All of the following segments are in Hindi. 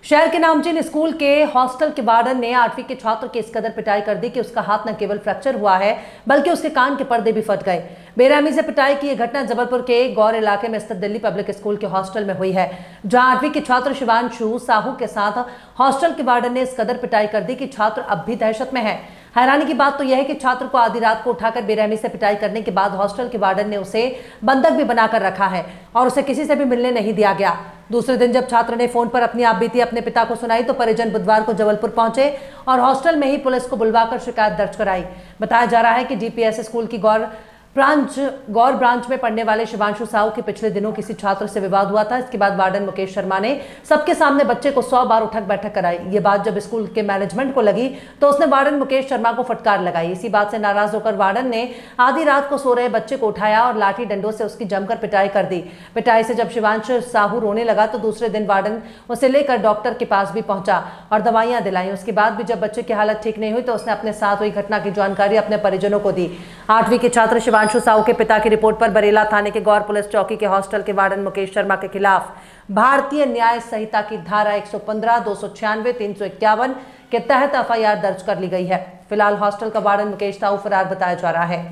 शहर के नामचीन स्कूल के हॉस्टल के वार्डन ने 8वीं के छात्र की इस कदर पिटाई कर दी कि उसका हाथ न केवल फ्रैक्चर हुआ है बल्कि उसके कान के पर्दे भी फट गए। बेरहमी से पिटाई की यह घटना जबलपुर के गौर इलाके में स्थित दिल्ली पब्लिक स्कूल के हॉस्टल में हुई है, जहां 8वीं के छात्र शिवांशु साहू के साथ हॉस्टल के वार्डन ने इस कदर पिटाई कर दी कि छात्र अब भी दहशत में है। हैरानी की बात तो यह है कि छात्र को आधी रात को उठाकर बेरहमी से पिटाई करने के बाद हॉस्टल के वार्डन ने उसे बंधक भी बनाकर रखा है और उसे किसी से भी मिलने नहीं दिया गया। दूसरे दिन जब छात्र ने फोन पर अपनी आपबीती अपने पिता को सुनाई तो परिजन बुधवार को जबलपुर पहुंचे और हॉस्टल में ही पुलिस को बुलवाकर शिकायत दर्ज कराई। बताया जा रहा है कि डीपीएस स्कूल की गौर ब्रांच में पढ़ने वाले शिवांशु साहू के पिछले दिनों किसी छात्र से विवाद हुआ था। इसके बाद वार्डन मुकेश शर्मा ने सबके सामने बच्चे को 100 बार उठक बैठक कराई। ये बात जब स्कूल के मैनेजमेंट को लगी तो उसने वार्डन मुकेश शर्मा को फटकार लगाई। इसी बात से नाराज होकर वार्डन ने आधी रात को सो रहे बच्चे को उठाया और लाठी डंडों से उसकी जमकर पिटाई कर दी। पिटाई से जब शिवांशु साहू रोने लगा तो दूसरे दिन वार्डन उसे लेकर डॉक्टर के पास भी पहुंचा और दवाइयां दिलाई। उसके बाद भी जब बच्चे की हालत ठीक नहीं हुई तो उसने अपने साथ हुई घटना की जानकारी अपने परिजनों को दी। 8वीं के छात्र शिवांशु साहू के पिता की रिपोर्ट पर बरेला थाने के गौर पुलिस चौकी के हॉस्टल के वार्डन मुकेश शर्मा के खिलाफ भारतीय न्याय संहिता की धारा 115, 296, 351 के तहत एफआईआर दर्ज कर ली गई है। फिलहाल हॉस्टल का वार्डन मुकेश साहू फरार बताया जा रहा है।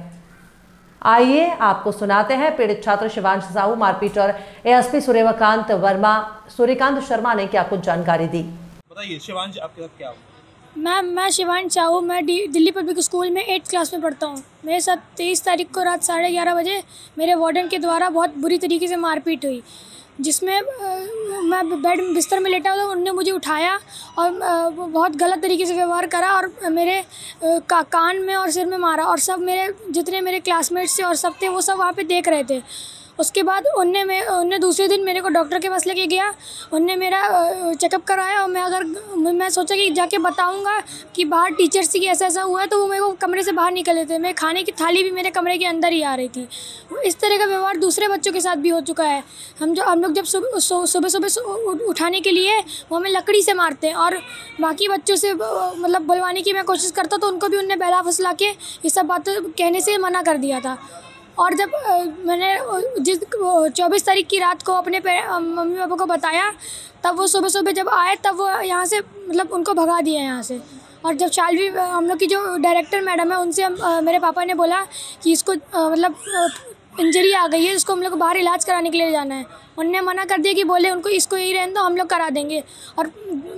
आइए आपको सुनाते हैं पीड़ित छात्र शिवांशु साहू मारपीट और एएसपी सूर्यकांत शर्मा ने क्या कुछ जानकारी दी। बताइए शिवांश, आपके साथ क्या हुआ? मैं शिवांश साहू, मैं दिल्ली पब्लिक स्कूल में 8th क्लास में पढ़ता हूँ। मेरे साथ 23 तारीख को रात 11:30 बजे मेरे वार्डन के द्वारा बहुत बुरी तरीके से मारपीट हुई, जिसमें मैं बिस्तर में लेटा हुआ था। उन्होंने मुझे उठाया और बहुत गलत तरीके से व्यवहार करा और मेरे कान में और सिर में मारा और सब जितने मेरे क्लासमेट्स थे और सब थे वो सब वहाँ पे देख रहे थे। उसके बाद उनने दूसरे दिन मेरे को डॉक्टर के पास लेके गया। उनने मेरा चेकअप कराया और मैं सोचा कि जाके बताऊंगा कि बाहर टीचर्स की ऐसा हुआ है, तो वो मेरे को कमरे से बाहर निकले थे। मैं खाने की थाली भी मेरे कमरे के अंदर ही आ रही थी। इस तरह का व्यवहार दूसरे बच्चों के साथ भी हो चुका है। हम लोग जब सुबह उठाने के लिए वो हमें लकड़ी से मारते हैं और बाकी बच्चों से मतलब बुलवाने की मैं कोशिश करता तो उनको भी उनने बहला फुसला के ये सब बातें कहने से मना कर दिया था। और जब मैंने जिस 24 तारीख की रात को अपने मम्मी पापा को बताया, तब वो सुबह जब आए तब वो यहाँ से मतलब उनको भगा दिया यहाँ से। और जब शालवी हम लोग की जो डायरेक्टर मैडम है उनसे मेरे पापा ने बोला कि इसको मतलब इंजरी आ गई है, इसको हम लोग बाहर इलाज कराने के लिए जाना है। उनने मना कर दिया कि बोले उनको इसको यही रहने दो, हम लोग करा देंगे। और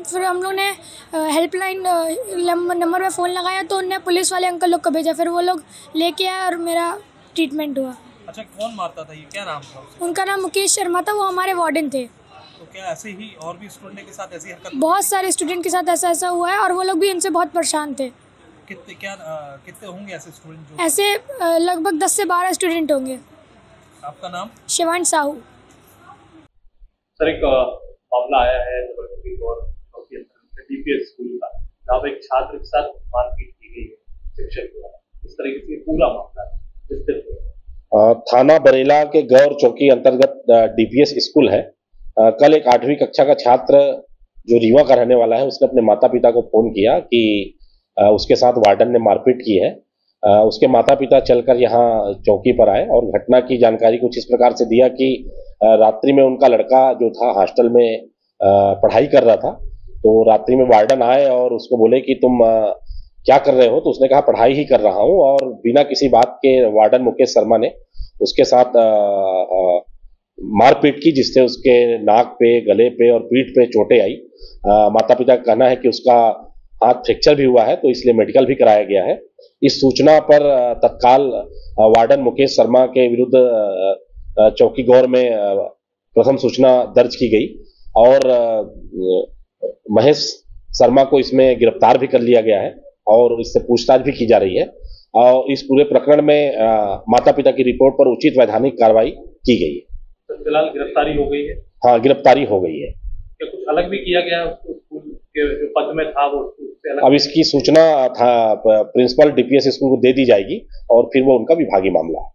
फिर हम लोग ने हेल्पलाइन नंबर पर फ़ोन लगाया तो उनने पुलिस वाले अंकल लोग को भेजा। फिर वो लोग लेके आए और मेरा ट्रीटमेंट हुआ। अच्छा, कौन मारता था? ये क्या नाम था उसका? उनका नाम मुकेश शर्मा था, वो हमारे वार्डन थे। तो क्या ऐसे ही और भी स्टूडेंट के साथ ऐसी हरकत? बहुत सारे स्टूडेंट के साथ ऐसा हुआ है और वो लोग भी इनसे बहुत परेशान थे। कितने होंगे ऐसे स्टूडेंट? ऐसे लगभग 10 से 12 स्टूडेंट होंगे। आपका नाम? शिवांश साहू। सर, एक मामला आया है जबलपुर की गौर डीपीएस स्कूल का, जहाँ पे एक छात्र के साथ मारपीट की गई है शिक्षक द्वारा। इस तरीके से पूरा मामला थाना बरेला के गौर चौकी अंतर्गत डीपीएस स्कूल है। कल एक 8वीं कक्षा का छात्र जो रीवा का रहने वाला है, उसने अपने माता पिता को फोन किया कि उसके साथ वार्डन ने मारपीट की है। उसके माता पिता चलकर यहाँ चौकी पर आए और घटना की जानकारी कुछ इस प्रकार से दिया कि रात्रि में उनका लड़का जो था हॉस्टल में पढ़ाई कर रहा था, तो रात्रि में वार्डन आए और उसको बोले कि तुम क्या कर रहे हो? तो उसने कहा पढ़ाई ही कर रहा हूं। और बिना किसी बात के वार्डन मुकेश शर्मा ने उसके साथ मारपीट की, जिससे उसके नाक पे, गले पे और पीठ पे चोटें आई। माता पिता का कहना है कि उसका हाथ फ्रैक्चर भी हुआ है, तो इसलिए मेडिकल भी कराया गया है। इस सूचना पर तत्काल वार्डन मुकेश शर्मा के विरुद्ध चौकी गौर में प्रथम सूचना दर्ज की गई और महेश शर्मा को इसमें गिरफ्तार भी कर लिया गया है और इससे पूछताछ भी की जा रही है। और इस पूरे प्रकरण में माता पिता की रिपोर्ट पर उचित वैधानिक कार्रवाई की गई है। तो फिलहाल गिरफ्तारी हो गई है? हाँ, गिरफ्तारी हो गई है। क्या कुछ अलग भी किया गया स्कूल के जो पद में था वो उससे अलग? अब इसकी सूचना प्रिंसिपल डीपीएस स्कूल को दे दी जाएगी और फिर वो उनका विभागीय मामला है।